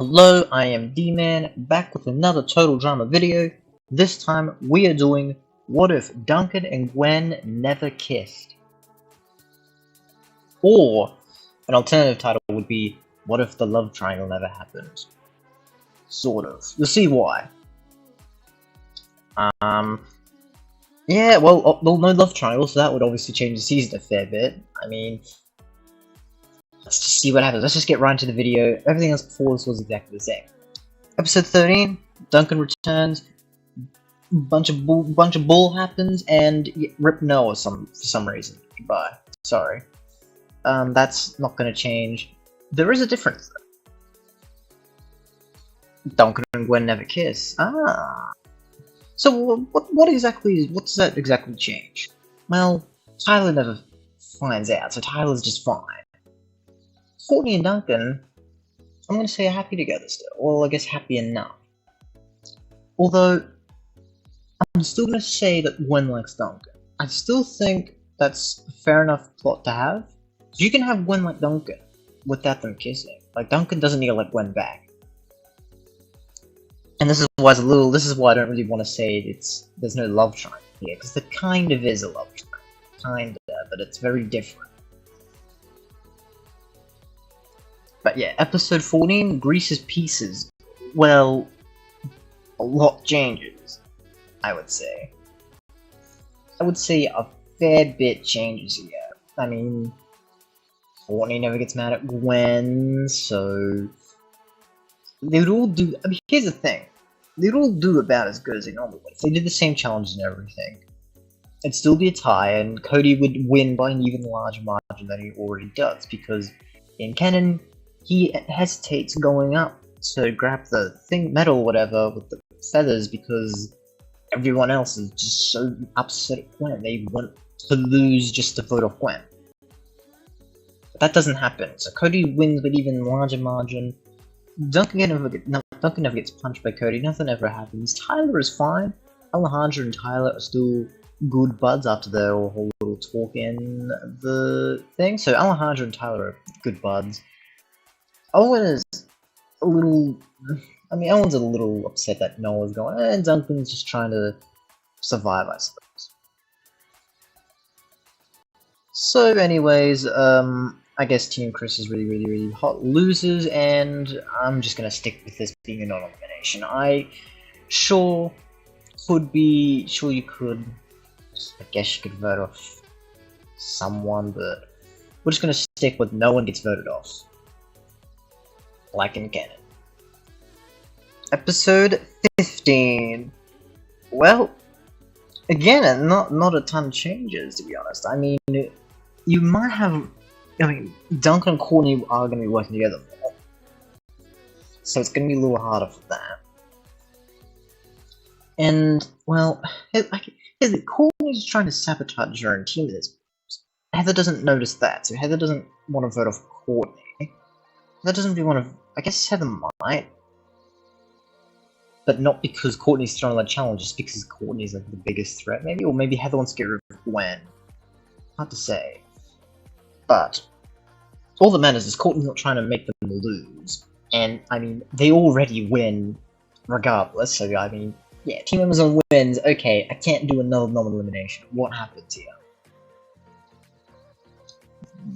Hello, I am D-Man, back with another Total Drama video. This time, we are doing What If Duncan and Gwen Never Kissed? Or, an alternative title would be, What If the Love Triangle Never Happened? Sort of. You'll see why. Yeah, well, no love triangle, so that would obviously change the season a fair bit. I mean, let's just see what happens. Let's just get right into the video. Everything else before this was exactly the same. Episode 13, Duncan returns, bunch of bull happens, and rip Noah for some reason. Goodbye. Sorry. That's not gonna change. There is a difference though. Duncan and Gwen never kiss. Ah. So what does that exactly change? Well, Tyler never finds out, so Tyler's just fine. Courtney and Duncan, I'm gonna say are happy together still. Well, I guess happy enough. Although, I'm still gonna say that Gwen likes Duncan. I still think that's a fair enough plot to have. You can have Gwen like Duncan without them kissing. Like, Duncan doesn't need to let Gwen back. And this is why I don't really want to say there's no love triangle here, because there kind of is a love triangle. Kinda, but it's very different. But yeah, episode 14, Grease's Pieces. Well, a lot changes, I would say. I would say a fair bit changes here. I mean, Courtney never gets mad at Gwen, so they would all do. I mean, here's the thing: they'd all do about as good as they normally would. If they did the same challenges and everything, it'd still be a tie, and Cody would win by an even larger margin than he already does, because in canon, he hesitates going up to grab the metal or whatever with the feathers because everyone else is just so upset at Gwen. They want to lose just to vote off Gwen. But that doesn't happen, so Cody wins with even larger margin. Duncan never gets punched by Cody, nothing ever happens. Tyler is fine. Alejandro and Tyler are still good buds after their whole little talk in the thing. So Alejandro and Tyler are good buds. Owen is a little... I mean, Owen's a little upset that Noah's going, and Duncan's just trying to survive, I suppose. So anyways, I guess Team Chris is really hot losers, and I'm just gonna stick with this being a non-elimination. Sure you could, I guess you could vote off someone, but we're just gonna stick with no one gets voted off. Like in canon. Episode 15. Well, again, not a ton changes, to be honest. I mean, you might have... I mean, Duncan and Courtney are going to be working together more, so it's going to be a little harder for that. And, well, Courtney's trying to sabotage her own team with this. Heather doesn't notice that, so Heather doesn't want to vote off Courtney. Heather doesn't really want to... I guess Heather might. But not because Courtney's throwing a challenge, just because Courtney's like the biggest threat, maybe? Or maybe Heather wants to get rid of Gwen. Hard to say. But all that matters is Courtney's not trying to make them lose. And, I mean, they already win regardless, so, I mean, yeah, Team Amazon wins, okay, I can't do another non-elimination. What happens here?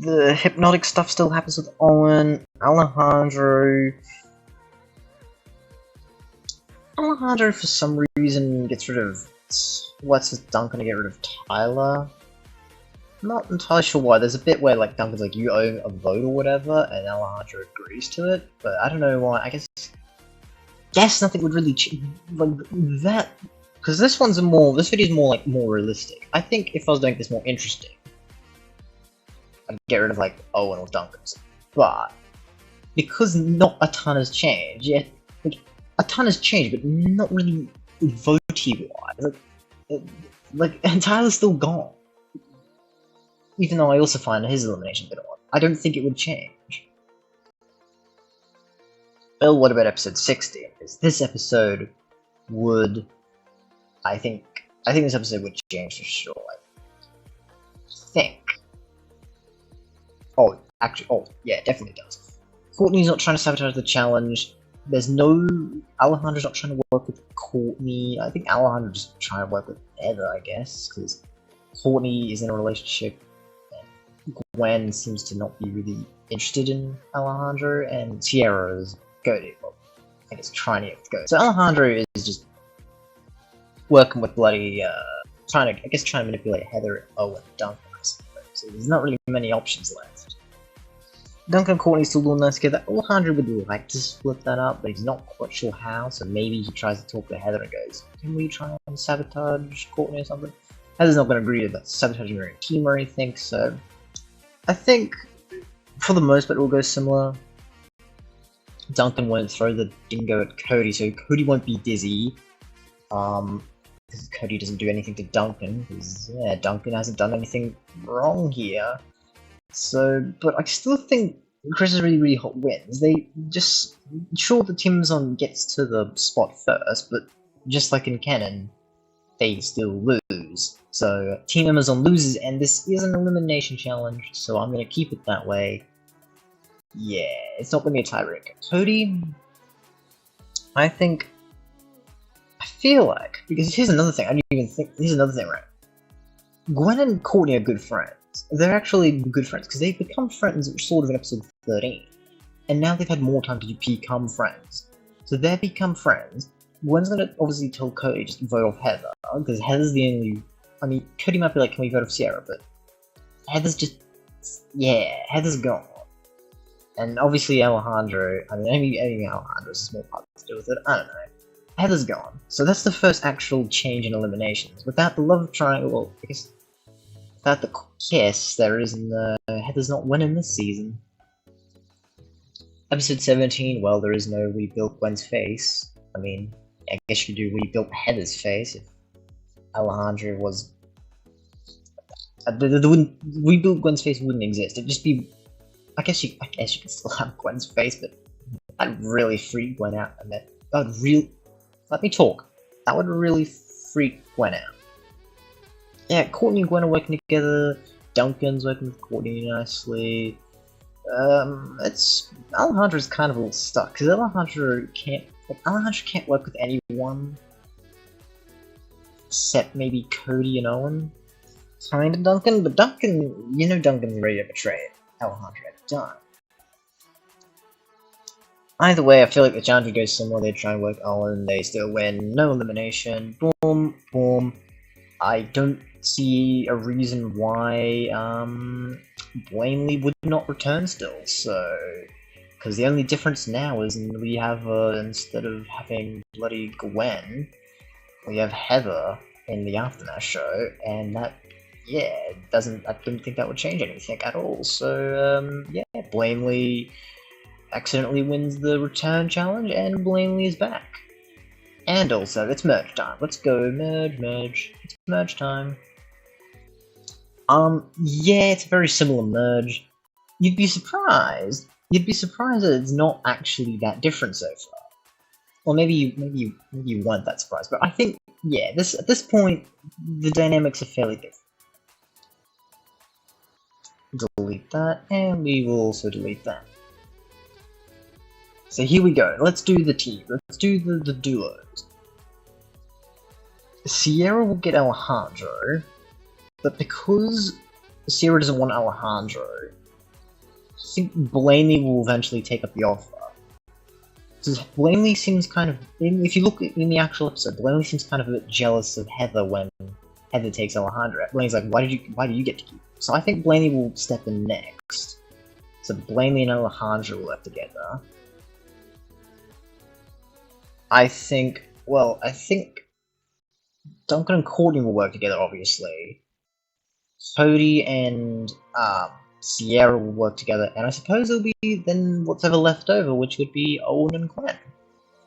The hypnotic stuff still happens with Owen, Alejandro, for some reason, gets rid of... lets Duncan to get rid of Tyler. I'm not entirely sure why. There's a bit where, like, Duncan's like, you owe a vote or whatever, and Alejandro agrees to it, but I don't know why. I guess nothing would really change, like, that... Because this video's more realistic. I think if I was doing this more interesting, I'd get rid of, like, Owen or Duncan. But, because not a ton has changed, yet, like, a ton has changed, but not really votey-wise. And Tyler's still gone. Even though I also find his elimination a bit odd. I don't think it would change. Well, what about episode 60? Because this episode would... I think this episode would change for sure. I think. Oh, actually, yeah, it definitely does. Courtney's not trying to sabotage the challenge. there's no Alejandra's not trying to work with Courtney. I think Alejandra's just trying to work with Heather, I guess, because Courtney is in a relationship, and Gwen seems to not be really interested in Alejandro, and Sierra is goaded. Well, I guess trying to get go. So Alejandro is just working with bloody, trying to manipulate Heather, Owen, Duncan, I suppose. So there's not really many options left. Duncan and Courtney still doing nice together. Alejandro would like to split that up, but he's not quite sure how, so maybe he tries to talk to Heather and goes, can we try and sabotage Courtney or something? Heather's not going to agree to that sabotaging her own team or anything, so I think for the most part it will go similar. Duncan won't throw the dingo at Cody, so Cody won't be dizzy. Because Cody doesn't do anything to Duncan, because yeah, Duncan hasn't done anything wrong here. So, but I still think Chris's really hot wins. They just, sure the Timson gets to the spot first, but just like in canon, they still lose. So Team Amazon loses, and this is an elimination challenge, so I'm gonna keep it that way. Yeah, it's not gonna be a tiebreaker. Cody, I feel like, because here's another thing, I didn't even think, here's another thing, right? Gwen and Courtney are good friends. They're actually good friends, because they've become friends sort of in episode 13. And now they've had more time to become friends. So they've become friends. Gwen's gonna obviously tell Cody just vote off Heather, because Heather's the only... I mean, Cody might be like, can we vote off Sierra, but Heather's just... yeah, Heather's gone. And obviously Alejandro, I mean, anything Alejandro is a small part to do with it, I don't know. Heather's gone. So that's the first actual change in eliminations. Without the love triangle, well, I guess... without the kiss, there isn't Heather's not winning this season. Episode 17, well, there is no We Built Gwen's Face. I mean, I guess you could do We Built Heather's Face if Alejandro was... We Built Gwen's Face wouldn't exist. It'd just be... I guess you could still have Gwen's face, but that'd really freak Gwen out. And that would really... let me talk. That would really freak Gwen out. Yeah, Courtney and Gwen are working together. Duncan's working with Courtney nicely. Alejandro's kind of a little stuck because Alejandro can't work with anyone except maybe Cody and Owen. Kinda Duncan, but Duncan, you know Duncan's ready to betray Alejandro at the time. Either way, I feel like the challenge goes similar. They try and work Owen, they still win. No elimination. Boom, boom. I don't see a reason why Blaney would not return still, so... because the only difference now is we have, instead of having bloody Gwen, we have Heather in the Aftermath show, and that, yeah, I don't think that would change anything at all, so, yeah, Blaney accidentally wins the return challenge, and Blaney is back. And also, it's merge time. Let's go, merge. It's merge time. Yeah, it's a very similar merge. You'd be surprised that it's not actually that different so far. Or maybe you weren't that surprised, but I think, yeah, at this point, the dynamics are fairly different. Delete that, and we will also delete that. So here we go, let's do the team, let's do the duos. Sierra will get Alejandro, but because Sierra doesn't want Alejandro, I think Blaney will eventually take up the offer. Because Blaney seems kind of, if you look in the actual episode, Blaney seems kind of a bit jealous of Heather when Heather takes Alejandro. Blaney's like, why do you get to keep it? So I think Blaney will step in next. So Blaney and Alejandro will work together. I think Duncan and Courtney will work together, obviously. Cody and Sierra will work together, and I suppose it'll be then what's ever left over, which would be Owen and Gwen.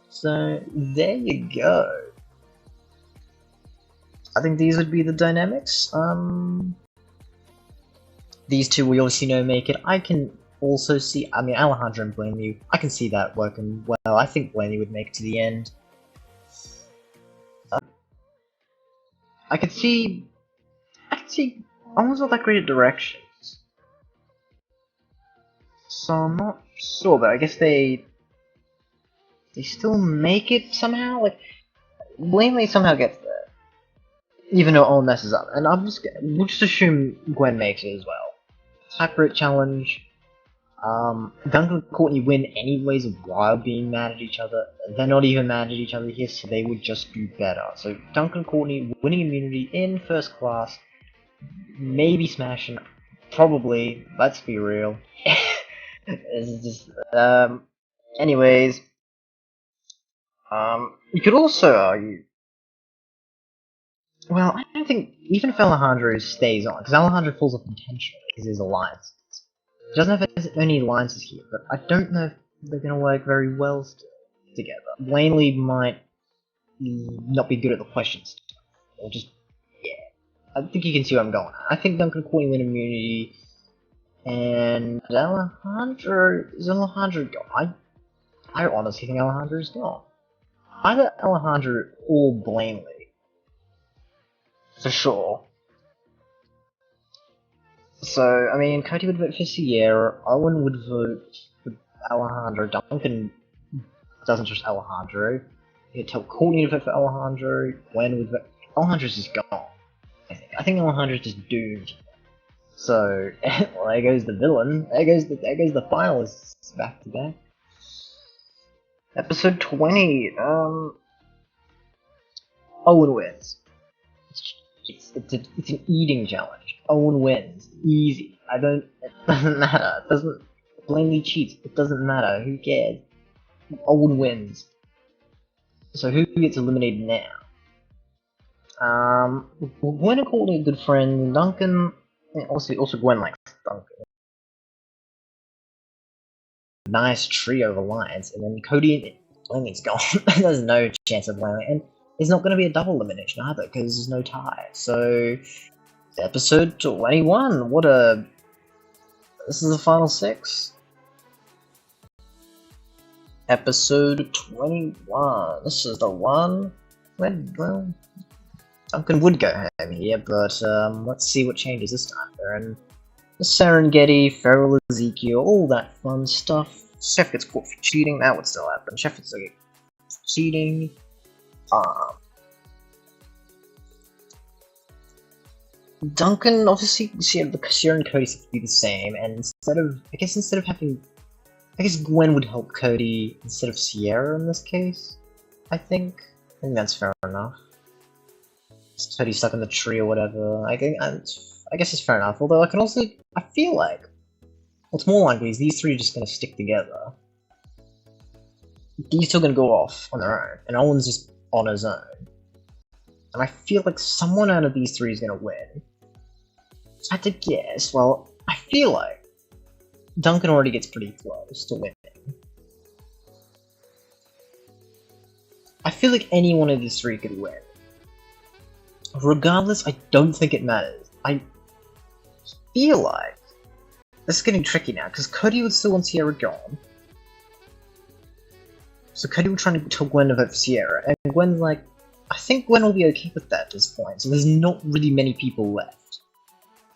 So there you go. I think these would be the dynamics. These two we obviously know make it. I can also see, I mean, Alejandro and Blaney, I can see that working well. I think Blaney would make it to the end. I could see almost not that great at directions. So I'm not sure, but I guess they they still make it somehow? Like, Blamely somehow gets there. Even though Owen messes up. And we'll just assume Gwen makes it as well. Separate challenge. Duncan and Courtney win anyways while being mad at each other. They're not even mad at each other here, so they would just do better. So Duncan and Courtney winning immunity in first class. Maybe smashing. Probably. Let's be real. It's just, anyways. You could also argue. Well, I don't think even if Alejandro stays on, because Alejandro falls off intentionally because his alliances. He doesn't have any alliances here, but I don't know if they're going to work very well together. Blamely might not be good at the questions, or just I think you can see where I'm going. I think Duncan and Courtney win immunity, and Alejandro is gone. I honestly think Alejandro's gone. Either Alejandro or Blamely. For sure. So, I mean, Cody would vote for Sierra, Owen would vote for Alejandro, Duncan doesn't trust Alejandro, he'd tell Courtney to vote for Alejandro, Gwen would vote. Alejandro's just gone. I think Alejandro's just doomed. So, well, there goes the villain, there goes the finalists back to back. Episode 20, Owen wins. It's an eating challenge. Owen wins. Easy. It doesn't matter. It doesn't Blamely cheats. It doesn't matter. Who cares? Owen wins. So who gets eliminated now? Gwen and Courtney are good friends. Duncan, also Gwen likes Duncan. Nice trio of alliance, and then Cody and Blamely's gone. There's no chance of Blamely, and there's not going to be a double elimination either because there's no tie. So, episode 21. This is the final 6. Episode 21. This is the one when, well, Duncan would go home here, but let's see what changes this time. They're in the Serengeti, Feral Ezekiel, all that fun stuff. Chef gets caught for cheating. That would still happen. Chef gets caught for cheating. Duncan, obviously, Sierra and Cody seem to be the same, and instead of having, I guess Gwen would help Cody instead of Sierra in this case. I think that's fair enough. Cody's stuck in the tree or whatever. I guess it's fair enough. Although I feel like what's more likely is these three are just gonna stick together. These two are gonna go off on their own, and Owen's just on his own. And I feel like someone out of these three is gonna win. So I had to guess. Well, I feel like Duncan already gets pretty close to winning. I feel like any one of these three could win. Regardless, I don't think it matters. I feel like this is getting tricky now because Cody would still want Sierra gone. So Cody would try to tell Gwen to vote for Sierra, and Gwen's like, I think Gwen will be okay with that at this point, so there's not really many people left.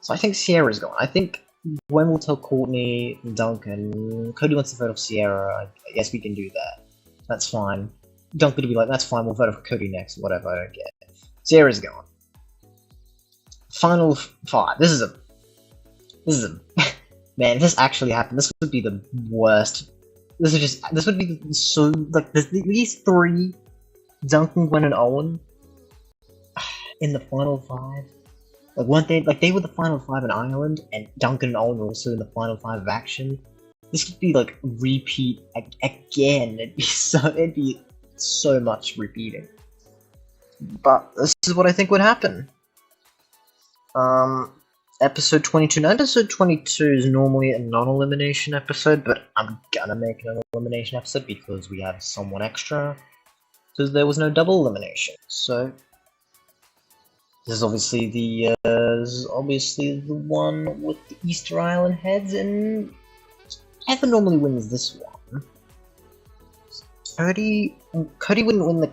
So I think Sierra's gone. I think Gwen will tell Courtney, Duncan, Cody wants to vote for Sierra, I guess we can do that. That's fine. Duncan will be like, that's fine, we'll vote for Cody next, whatever, I don't get it. Sierra's gone. Final 5. This is a man, if this actually happened, this would be the worst. This would be so, like, these three, Duncan, Gwen, and Owen, in the final 5. Like, weren't they, like, they were the final 5 in Ireland, and Duncan and Owen were also in the final 5 of Action. This could be, like, repeat again. It'd be so much repeating. But this is what I think would happen. Episode 22. Now, episode 22 is normally a non-elimination episode, but I'm gonna make an elimination episode because we have someone extra. Because there was no double elimination. So this is obviously the one with the Easter Island heads, and Heather normally wins this one. Cody wouldn't win the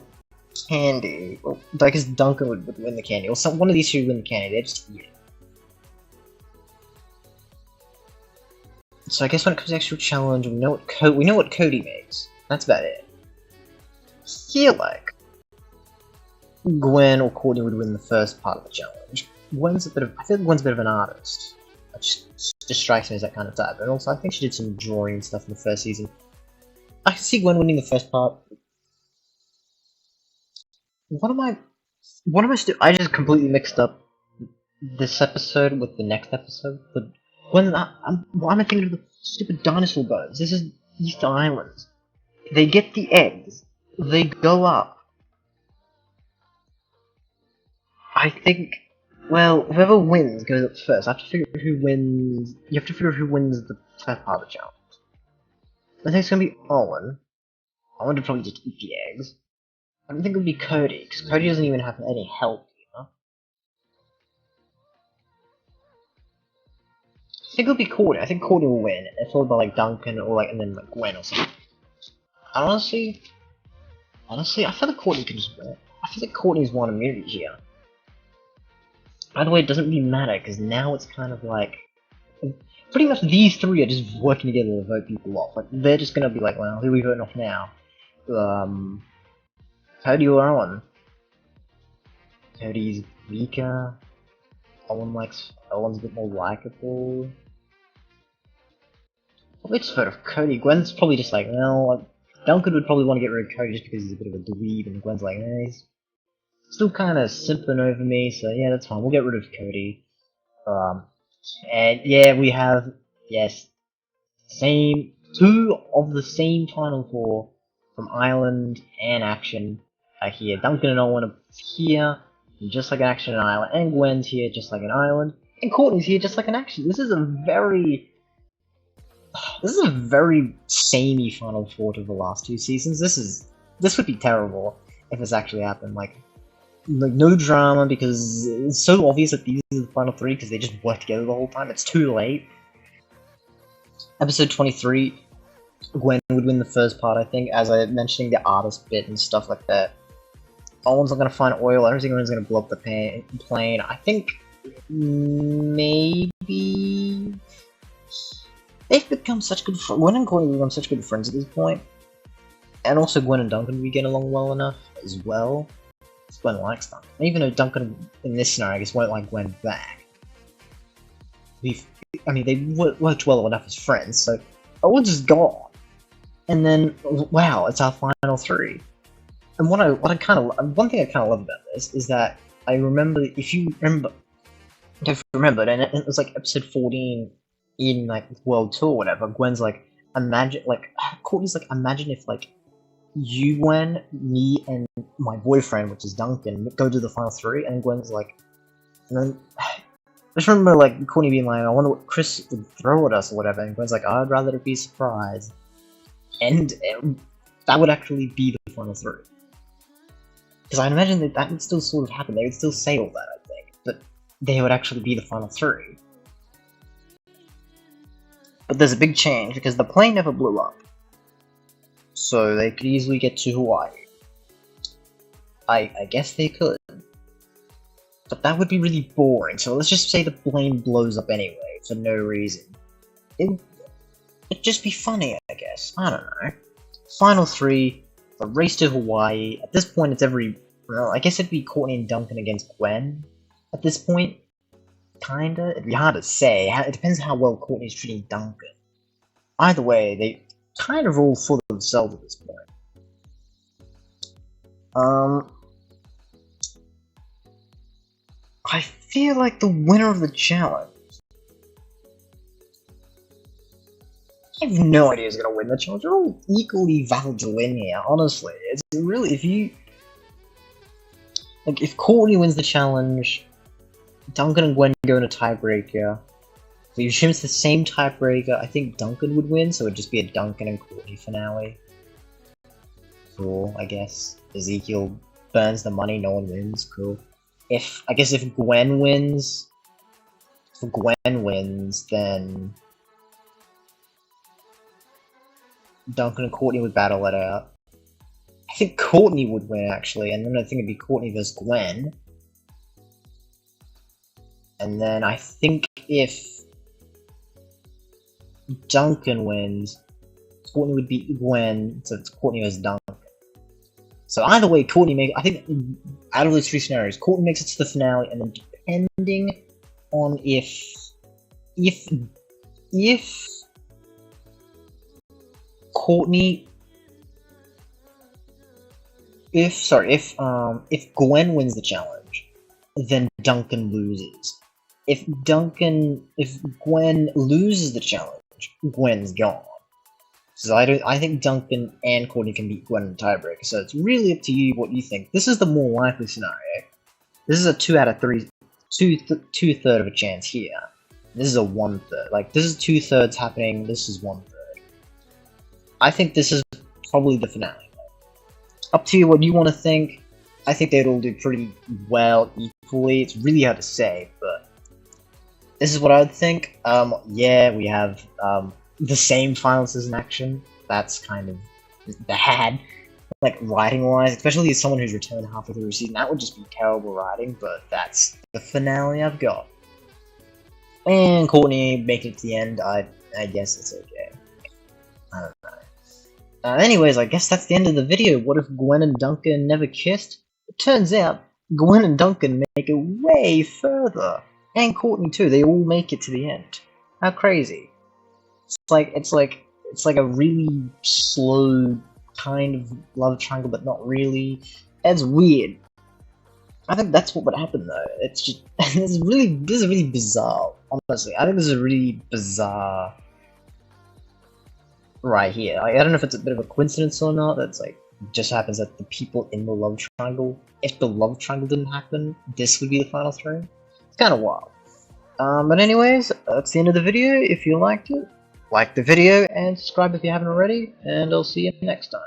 candy. Well, I guess Duncan would win the candy, or one of these two would win the candy. They just eat it. So I guess when it comes to actual challenge, we know what Cody makes. That's about it. feel like Gwen or Courtney would win the first part of the challenge. I feel like Gwen's a bit of an artist. It just strikes me as that kind of type. And also, I think she did some drawing and stuff in the first season. I can see Gwen winning the first part. What am I I just completely mixed up this episode with the next episode. But why am I thinking of the stupid dinosaur bones? This is Easter Islands. They get the eggs. They go up. I think, well, whoever wins goes up first. I have to figure out who wins. You have to figure out who wins the first part of the challenge. I think it's gonna be Owen. Owen would probably just eat the eggs. I don't think it would be Cody, because Cody doesn't even have any help, you know? I think it would be Courtney. I think Courtney will win, and followed by like Duncan or like, and then like Gwen or something. Honestly, I feel like Courtney can just win. I feel like Courtney's won immunity here. By the way, it doesn't really matter, because now it's kind of like... Pretty much these three are just working together to vote people off. Like, they're just gonna be like, well, who are we voting off now? Cody or Owen? Cody's weaker. Owen's a bit more likable. Probably just vote off Cody. Gwen's probably just like, well, Duncan would probably want to get rid of Cody just because he's a bit of a dweeb, and Gwen's like, he's still kind of simping over me, so yeah, that's fine. We'll get rid of Cody. And yeah, we have, yes, two of the same Final Four from Ireland and Action are here. Duncan and Owen are here, just like an Action and Ireland, and Gwen's here, just like an Ireland, and Courtney's here, just like an Action. This is a very samey Final Four to the last two seasons. This would be terrible if this actually happened. Like no drama, because it's so obvious that these are the final three because they just work together the whole time. It's too late. Episode 23, Gwen would win the first part, I think, as I mentioning the artist bit and stuff like that. Owen's not gonna find oil. I don't think anyone's gonna blow up the plane. I think maybe they've become such good friends. Gwen and Courtney have become such good friends at this point, and also Gwen and Duncan we get along well enough as well. Gwen likes Duncan. Even though Duncan, in this scenario, I guess won't like Gwen back. They worked well enough as friends, so Owen's just gone. And then, wow, it's our final three. And one thing I kind of love about this is that I remember, don't remember, and it was like episode 14 in like World Tour or whatever. Gwen's like, Courtney's like, imagine if like you, Gwen, me, and my boyfriend, which is Duncan, go to the final three, and Gwen's like, and then I just remember like Courtney being like, I wonder what Chris would throw at us or whatever, and Gwen's like, I'd rather it be a surprise, and that would actually be the final three. Because I imagine that would still sort of happen. They would still say all that, I think, but they would actually be the final three. But there's a big change because the plane never blew up. So they could easily get to Hawaii. I guess they could. But that would be really boring, so let's just say the plane blows up anyway, for no reason. It'd just be funny, I guess. I don't know. Final three, a race to Hawaii. At this point, it's I guess it'd be Courtney and Duncan against Gwen. At this point, kinda. It'd be hard to say. It depends how well Courtney's treating Duncan. Either way, they kind of all for themselves at this point. I feel like the winner of the challenge, I have no idea who's gonna win the challenge. They're all equally valid to win here, honestly. It's really, if Courtney wins the challenge, Duncan and Gwen go in a tiebreaker. If you assume it's the same tiebreaker, I think Duncan would win, so it'd just be a Duncan and Courtney finale. Cool, I guess. Ezekiel burns the money, no one wins, cool. If Gwen wins, then Duncan and Courtney would battle it out. I think Courtney would win, actually, and then I think it'd be Courtney versus Gwen. And then I think if Duncan wins, Courtney would beat Gwen, so it's Courtney versus Duncan. So either way, I think out of those three scenarios, Courtney makes it to the finale, and then depending on if Courtney, if Gwen wins the challenge, then Duncan loses. If Gwen loses the challenge, Gwen's gone. So I think Duncan and Courtney can beat Gwen in the tiebreaker. So it's really up to you what you think. This is the more likely scenario. This is a 2 out of 3, two-third of a chance here. This is a 1/3. Like, this is 2/3 happening. This is 1/3. I think this is probably the finale. Up to you what you want to think. I think they'd all do pretty well equally. It's really hard to say, but this is what I would think. Yeah, we have the same finals as in action. That's kind of bad. Like, writing-wise, especially as someone who's returned halfway through the season, that would just be terrible writing, but that's the finale I've got. And Courtney making it to the end, I guess it's okay. I don't know. Anyways, I guess that's the end of the video. What if Gwen and Duncan never kissed? It turns out, Gwen and Duncan make it way further. And Courtney too, they all make it to the end. How crazy. It's like a really slow kind of love triangle, but not really. It's weird. I think that's what would happen though. It's just this is really bizarre. Honestly, I think this is really bizarre right here. Like, I don't know if it's a bit of a coincidence or not. That's like just happens that the people in the love triangle. If the love triangle didn't happen, this would be the final three. It's kind of wild. But anyways, that's the end of the video. If you liked it, like the video and subscribe if you haven't already, and I'll see you next time.